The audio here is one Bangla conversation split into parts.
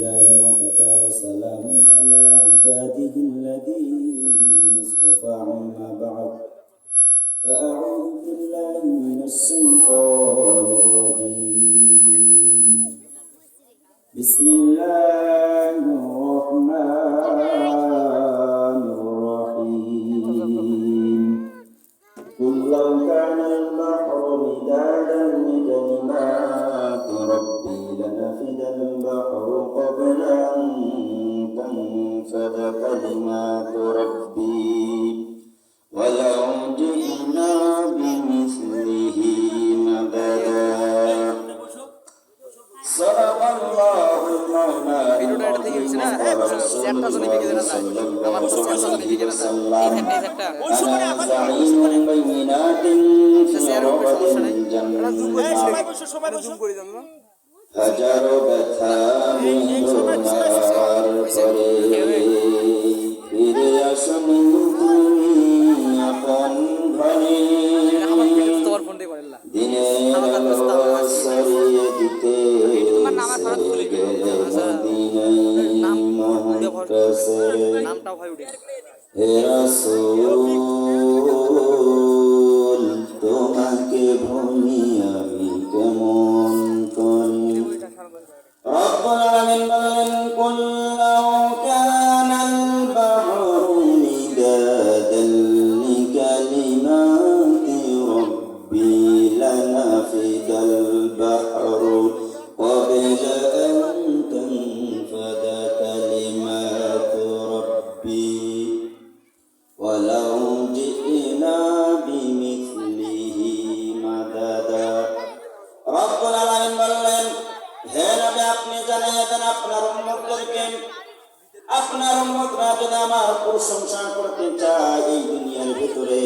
لله وكفى وسلام على عباده الذين اصطفى عما بعد فأعوذ بالله من الشيطان الرجيم بسم الله الرحمن الرحيم قل لو كان البحر مدادا لكلمات ربي لنفد البحر قبل أن تنفد كلمات ربي ولو جئنا بمثله مددا صدق الله المولى العظيم ورسوله صلى الله عليه وسلم أنا زعيم بينات في رغد الجنة হাজার ব্যথা বেদনার পরে ফিরে আসুন তুমি আপন ঘরে দিনের আলো ছড়িয়ে দিতে হে রাসূল তোমাকে ভুলি আমি কেমন করি রব্বুল আলামিন বলেন কুল লাউ কানাল বাহরু মিদাদান লিকালিমাতি রাব্বি লানাফিদাল বাহরু ক্বাবলা আন তানফাদা কালিমাতু রাব্বি ওয়ালাউ জি'না বিমিথলিহি মাদাদা রব্বুল আলামিন বললেন হে নবী আপনি জানিয়ে দেন আপনার উম্মতদেরকে আপনার উম্মতরা যদি আমার প্রশংসা করতে চায় এই দুনিয়ার ভিতরে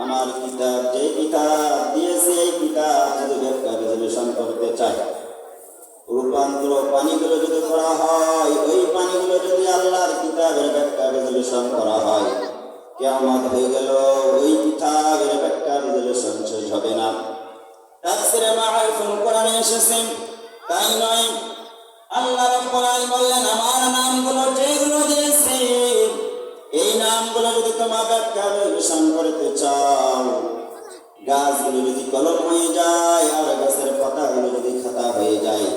আমার কিতাব যে কিতাব দিয়েছে এই কিতাব যদি ব্যাখ্যা বিশ্লেষণ করতে চায় রূপান্তর পানিগুলো যদি করা হয় ওই পানিগুলো যদি আল্লাহর কিতাবের ব্যাখ্যা বিশ্লেষণ করা হয় কিয়ামত হয়ে গেল ওই কিতাবের ব্যাখ্যা বিশ্লেষণ শেষ হবে না তাফসীরে মাআরিফুল কোরআনে এসেছে তাই নয় আল্লাহ রাব্বুল আলামিন বললেন আমার নামগুলো যেগুলো দিয়েছি এই নামগুলো যদি তোমরা ব্যাখ্যা বিশ্লেষণ করতে চাও গাছগুলো যদি কলম হয়ে যায় আর গাছের পাতাগুলো যদি খাতা হয়ে যায়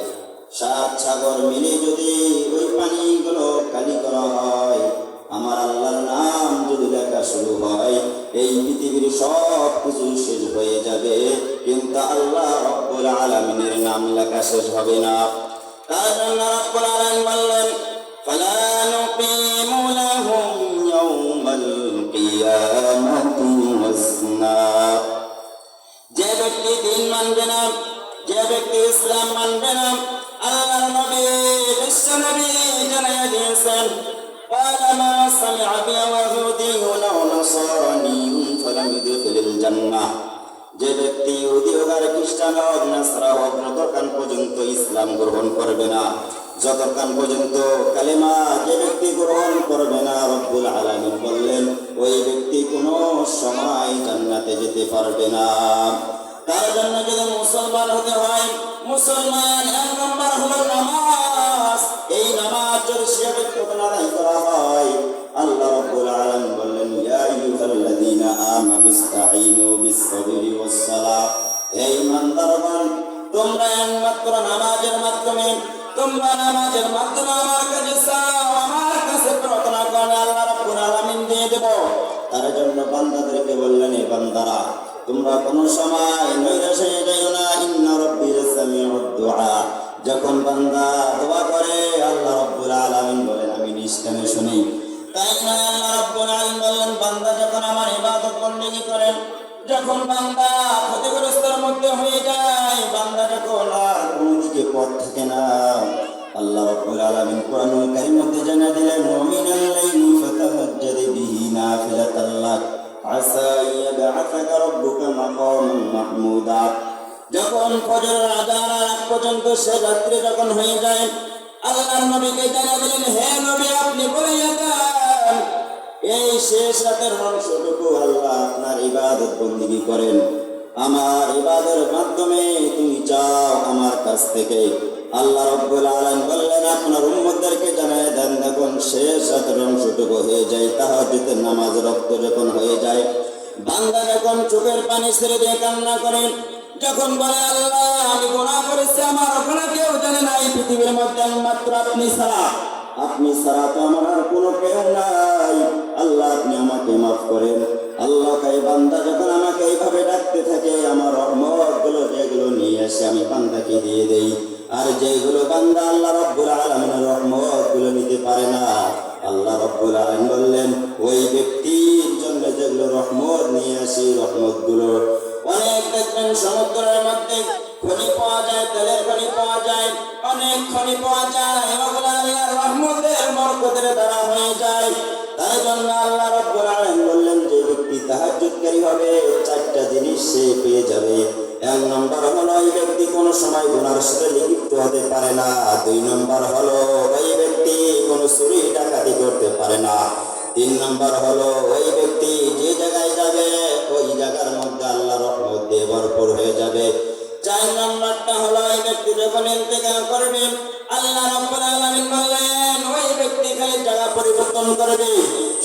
সাত সাগর মিলে যদি ওই পানিগুলো খালি করা হয় আমার আল্লাহর নাম যদি লেখা শুরু হয় এই পৃথিবীর সব কিছু শেষ হয়ে যাবে কিন্তু আল্লাহ রাব্বুল আলামিনের নাম লেখা শেষ হবে না তার জন্য রাব্বুল আলামিন বললেন ফালা নুকিমু লাহুম ইয়াওমাল কিয়ামাতি ওয়াজনা যে ব্যক্তি দিন মানবে না যে ব্যক্তি ইসলাম মানবে না আল্লাহর নবী বিশ্ব নবী জানিয়ে দিয়েছেন قال ما سمع بيهودي أو نصراني فلم يدخل الجنة যে ব্যক্তি ইহুদি হোক আর খ্রিস্টান হোক নাসরা হোক যতক্ষণ পর্যন্ত ইসলাম গ্রহণ করবে না যতক্ষণ পর্যন্ত কালেমা যে ব্যক্তি গ্রহণ করবে না রব্বুল আলামিন বললেন ওই ব্যক্তি কোনো সময় জান্নাতে যেতে পারবে না তার জন্য যদি মুসলমান হতে হয় মুসলমান এক নম্বর হলো নামাজ এই নামাজ যদি শিরক আদায় করা হয় আল্লাহ রাব্বুল আলামিন বললেন ইয়া আইয়ুহাল্লাযীনা আমানু ইসতাঈনু বিস-সাবরি ওয়াস-সালাহ হে ঈমানদারগণ তোমরা একমাত্র নামাজের মাধ্যমে আমার কাছে চাও আমার কাছে প্রার্থনা করো আল্লাহ রাব্বুল আলামিন দিয়ে দেব তার জন্য বান্দাদেরকে বললেন হে বান্দারা তোমরা কোন সময় নৈরাশ হয়ে যাও না ইন্না রাব্বি সামিউদ দুআ যখন বান্দা দোয়া করে আল্লাহ রাব্বুল আলামিন বলেন আমি নিষ্কামে শুনি তাই না আল্লাহ রাব্বুল আলামিন বলেন বান্দা যখন আমার ইবাদত বন্দেগী করেন যখন বান্দা ক্ষতিগ্রস্তের মধ্যে হয়ে যায় বান্দা যখন আর কোনো দিকে পথ থাকে না আল্লাহ রাব্বুল আলামিন কোরআনুল কারীমের মধ্যে জানিয়ে দিলেন মুমিনাল লাইলি ফাতাহাজ্জাদ বিহি নাফিলাতাল লাক আসা ইয়াবআসাকা রাব্বুকা মাকামান মাহমুদা যখন ফজরের আযান আগ পর্যন্ত সে রাত্রি যখন হয়ে যায় আল্লাহর নবীকে জানিয়ে দিলেন হে নবী আপনি বলে দেন এই শেষ রাতের অংশটুকু আল্লাহ আপনার ইবাদত বন্দেগী করেন আমার ইবাদতের মাধ্যমে তুমি চাও আমার কাছ থেকে আল্লাহ রাব্বুল আলামিন বললেন আপনার উম্মতদেরকে জানায় দেন, দেখুন শেষ রাতের অংশটুকু হয়ে যায়, তাহাজ্জুদের নামাজ রক্ত যখন হয়ে যায়, বান্দা যখন চোখের পানি ছেড়ে দিয়ে কান্না করে, যখন বলে আল্লাহ আমি গুনাহ করেছি, আমার ওখানে কেউ জানে না, এই পৃথিবীর মধ্যে মাত্র আপনি ছাড়া তো আমার আর কোনো কেউ নাই, আল্লাহ আপনি আমাকে মাফ করেন। আল্লাহ কয় বান্দা যখন আমাকে এইভাবে ডাকতে থাকে, আমার রহমত গুলো যেগুলো নিয়ে আসে আমি বান্দাকে দিয়ে দেই, আর যেগুলো বান্দা আল্লাহ রাব্বুল আলামিনের রহমত গুলো নিতে পারে না, আল্লাহ রাব্বুল আলামিন বললেন ওই ব্যক্তির জন্য যেগুলো রহমত নিয়ে আসি, রহমত গুলো অনেক দেখবেন সমুদ্রের মধ্যে খনি পাওয়া যায়, তেলের খনি পাওয়া যায়, অনেক খনি পাওয়া যায়, এগুলো আল্লাহর রহমতের বরকতের দ্বারা হয়ে যায়। তাই জন্য আল্লাহ রাব্বুল আলামিন বললেন যে ব্যক্তি তাহাজ্জুদকারী হবে, চারটা জিনিস সে পেয়ে যাবে। এক নম্বর হলো ওই ব্যক্তি কোনো সময় গুনার সাথে লিপ্ত হতে পারে না। দুই নম্বর হলো ওই ব্যক্তি কোনো চুরি ডাকাতি করতে পারে না। তিন নম্বর হলো ওই ব্যক্তি যে জায়গায় যাবে ওই জায়গার মধ্যে আল্লাহ রহমত দিয়ে ভরপুর হয়ে যাবে। চার নম্বরটা হলো ওই ব্যক্তি যখন ইন্তেকাল করবে, আল্লাহ রাব্বুল আলামিন বললেন ওই ব্যক্তি খালি জায়গা পরিবর্তন করবে,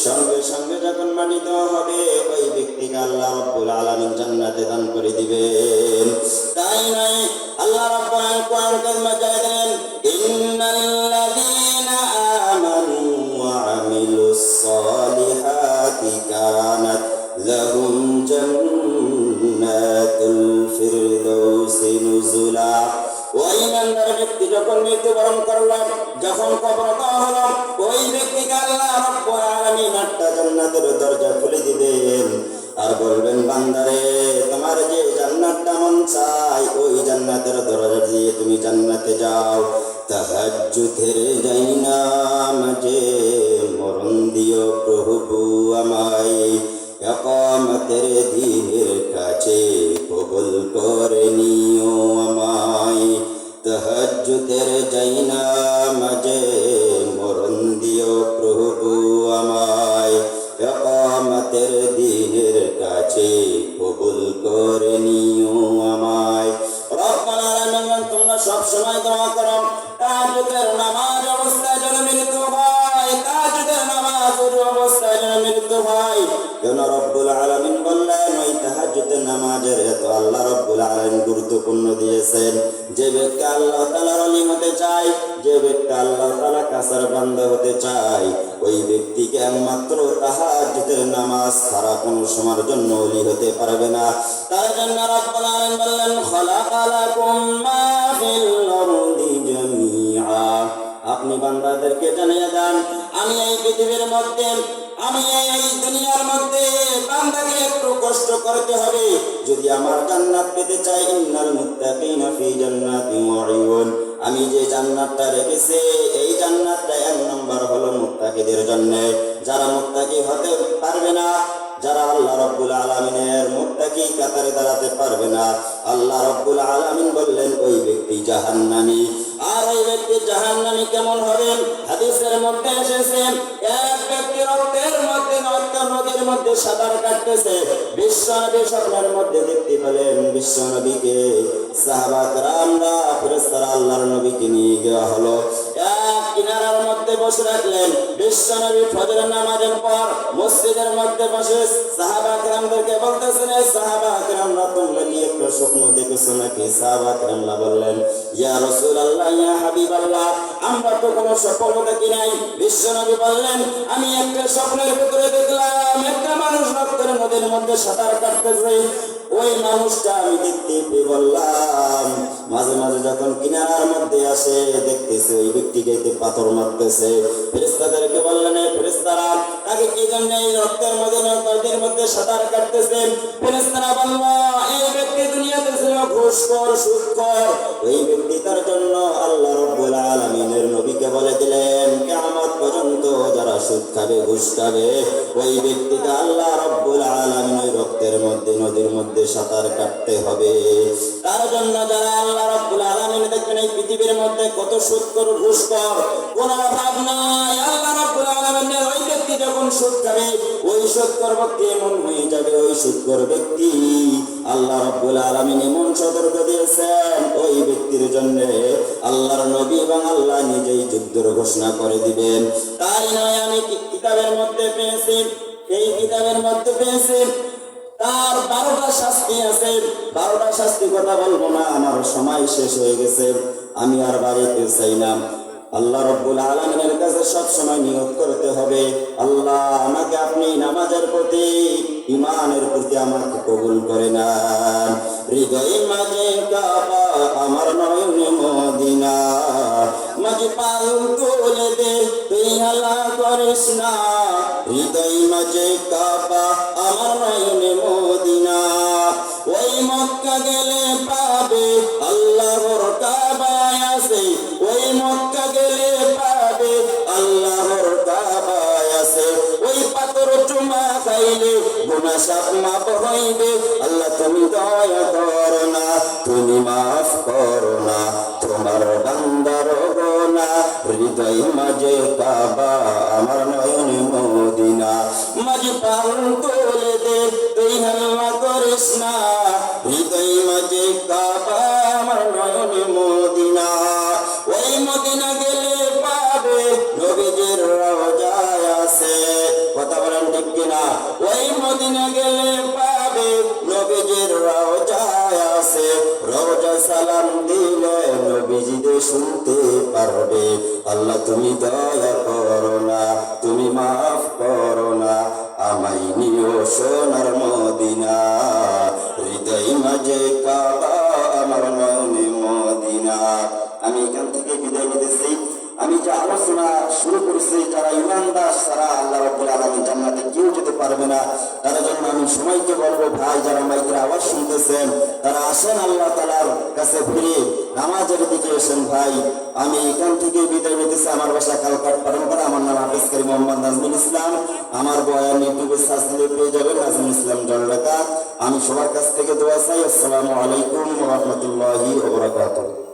সঙ্গে সঙ্গে যখন মাটি দেওয়া হবে ওই ব্যক্তিকে আল্লাহ রাব্বুল আলামিন জান্নাতে দান করে দিবেন। তাই নাই আল্লাহ রাব্বুল আলামিন কোরআনের মধ্যে বলেন ইন্নাল্লাযীনা আমানু ওয়া আমিলুস সালিহাতি কানাত লাহুম জান্নাতুল ফিরদাউসি নুজুলা। ওই ইমানদার ব্যক্তি যখন মৃত্যুবরণ করল, যখন কবর দেওয়া হলো, ওই ব্যক্তিকে আল্লাহ রাব্বুল আলামিন একটা জান্নাতের দরজা খুলে দিবেন আর বলবেন বান্দারে তোমার যে জান্নাতটা মন চাই ওই জান্নাতের দরজা দিয়ে তুমি জান্নাতে যাও। তাহাজ্জুদের যাইনা মাঝে মরণ দিও প্রভু আমায়, ইকামতের দিনের কাছে কবুল করে নিও আমায়। তাহাজ্জুদের যাইনা মাঝে মরণ দিও প্রভু আমায়, ইকামতের দিনের কাছে কবুল করে নিও আমায়। রব্বুল আলামিন তোমরা সব সময় দোয়া করো তাহাজ্জুদের নামাজ অবস্থায় যেন মৃত্যু হয়, তাহাজ্জুদের নামাজ অবস্থায় যেন মৃত্যু হয়। কেন রব্বুল আলামিন বললেন ওই তাহাজ্জুদের নামাজের এত আল্লাহ রব্বুল আলামিন গুরুত্বপূর্ণ দিয়েছেন। যে ব্যক্তি আল্লাহ তাআলার ওলি হতে চায়, যে ব্যক্তি আল্লাহ তাআলার কাছের বান্দা হতে চায়, ওই ব্যক্তিকে একমাত্র তাহাজ্জুদের নামাজ ছাড়া কোনো সময়ের জন্য ওলি হতে পারবে না। তার জন্য রব্বুল আলামিন বললেন খালাকা লাকুম মা ফিল আরদি জামিআ। আপনি বান্দাদেরকে জানিয়ে দেন আমি এই পৃথিবীর মধ্যে, আমি এই দুনিয়ার মধ্যে বান্দাকে একটু কষ্ট করতে হবে যদি আমার জান্নাত পেতে চাই। ইন্নাল মুত্তাকিনা ফি জান্নাতিন ওয়া উয়ুন। আমি যে জান্নাতটা রেখেছি এই জান্নাতটা এক নম্বর হলো মুত্তাকিদের জন্য। যারা মুত্তাকি হতে পারবে না, যারা আল্লাহ রাব্বুল আলামিনের মুত্তাকি কাতারে দাঁড়াতে পারবে না, আল্লাহ রাব্বুল আলামিন বললেন ওই ব্যক্তি জাহান্নামী। আর ওই ব্যক্তি জাহান্নামী কেমন হবেন? হাদিসের মধ্যে এসেছে এক ব্যক্তি রক্তের মধ্যে নদীর মধ্যে সাঁতার কাটতেছে, বিশ্বনবী স্বপ্নের মধ্যে দেখতে পেলেন বিশ্বনবীকে। সাহাবা কেরামরা ফেরেশতারা আল্লাহর নবীকে নিয়ে যাওয়া হলো, এক কিনারার মধ্যে বসে রাখলেন। বিশ্বনবী ফজরের নামাজের পর মসজিদের মধ্যে বসে সাহাবা কেরামদেরকে বলতেছেন সাহাবা কেরামরা তোমরা কি একটা স্বপ্ন দেখেছো নাকি? সাহাবা কেরামরা বললেন ইয়া রাসূলুল্লাহ ইয়া হাবিবাল্লাহ আমরা তো কোনো স্বপ্ন দেখি নাই। বিশ্বনবী বললেন আমি একটা স্বপ্নের ভিতরে দেখলাম একটা মানুষ রক্তের নদীর মধ্যে সাঁতার কাটতেছে। ওই মানুষটা আমি দেখতে পেয়ে বললাম, মাঝে মাঝে যখন কিনারার মধ্যে আসে দেখতেছে ওই ব্যক্তিকে পাথর মারতেছে। ফেরেশতাদেরকে বললেন ফেরেশতারা তাকে কি জন্য এই রক্তের নদীর মধ্যে সাঁতার কাটতেছে? ফেরেশতারা বলল এই ব্যক্তি দুনিয়াতে ছিল ঘুষখোর সুদখোর। ওই ব্যক্তি তার জন্য আল্লাহ রাব্বুল আলামিনের নবীকে বলে দিলেন কিয়ামত পর্যন্ত যারা সুদ খাবে ঘুষ খাবে ওই ব্যক্তিকে আল্লাহ রাব্বুল আলামিন ওই রক্তের মধ্যে নদীর মধ্যে সাঁতার কাটতে হবে। তার জন্য যারা আল্লাহ রাব্বুল আলামিন দেখবেন এই পৃথিবীর মধ্যে কত সুদখোর ঘুষখোর, কোনো অভাব নাই। আল্লাহ রাব্বুল আলামিনের ওই ব্যক্তি যখন সুদ খাবে, ওই সুদখোর ব্যক্তি এমন হয়ে যাবে, ওই সুদখোর ব্যক্তি আল্লাহ রাব্বুল আলামিন এমন সতর্ক দিয়েছেন, ওই ব্যক্তির জন্য আল্লাহর নবী এবং আল্লাহ নিজেই যুদ্ধের ঘোষণা করে দিবেন। তাই নয়, আমি কিতাবের মধ্যে পেয়েছি, এই কিতাবের মধ্যে পেয়েছি তার 12টা শাস্তি আছে। 12টা শাস্তি কথা বলবো না, আমার সময় শেষ হয়ে গেছে, আমি আর বাড়িতে চাই না। আল্লাহ রাব্বুল আলামিনের কাছে সব সময় নিয়ত করতে হবে, আল্লাহ আমাকে আপনি নামাজের প্রতি, ঈমানের প্রতি আমাকে কবুল করে নেন। হৃদয় মাঝে কাবা, আমার নয়নে মদিনা, মাঝে পাল তুলে দে, তুই হালা করিস না। হৃদয় মাঝে কাবা, আমার নয়নে মদিনা, ওই মক্কা গেলে পাবে আল্লাহর কাবায় আছে, ওই মক্কা গেলে পাবে আল্লাহর কাবায় আছে। ওই পাথর চুমা খাইলে গুনাহ সব মাফ হইবে। আল্লাহ তুমি দয়া করো না, তুমি মাফ করো না, তোমার বান্দার গুনাহ। হৃদয় মাঝে কাবা, আমার নয়নে মদিনা, মাঝে পাল তুলে দে, তুই হাল্লা করিস না। হৃদয় মাঝে কাবা, আমার নয়নে মদিনা, ওই মদিনা গেলে পাবে নবীজির রওজায় আছে। কথা বলেন ঠিক কিনা? ওই মদিনা গেলে পাবে নবীজির রওজায় আছে। রওজা সালাম দিলে নবীজিকে শুনতে পারবে। আল্লাহ তুমি দয়া করো না, তুমি মাফ করো না, আমায় নিও সোনার মদিনা। হৃদয় মাঝে কাবা, আমার নয়নে মদিনা। আমি এখান থেকে বিদায় নিতেছি। আমি যে আলোচনা শুরু করেছি, যারা ইমানদার তারা আল্লাহ রাব্বুল আলামিন জান্নাতে কেউ যেতে পারবে না, তার জন্য আমি সবাইকে বলবো, ভাই যারা মাইকের আওয়াজ শুনতেছেন তারা আসেন আল্লাহ তাআলার কাছে ফিরে নামাজের দিকে এসেন। ভাই আমি এখান থেকে বিদায় নিতেছি। আমার বাসা কালকাট পারেনপাড়া, আমার নাম হাফেজ কারী মোহাম্মদ নাজমুল ইসলাম। আমার বয়ান ইউটিউবে সার্চ দিলে পেয়ে যাবেন, নাজমুল ইসলাম ঢাকা। আমি সবার কাছ থেকে দোয়া চাই। আসসালামু আলাইকুম ওয়া রাহমাতুল্লাহি ওয়া বারাকাতুহু।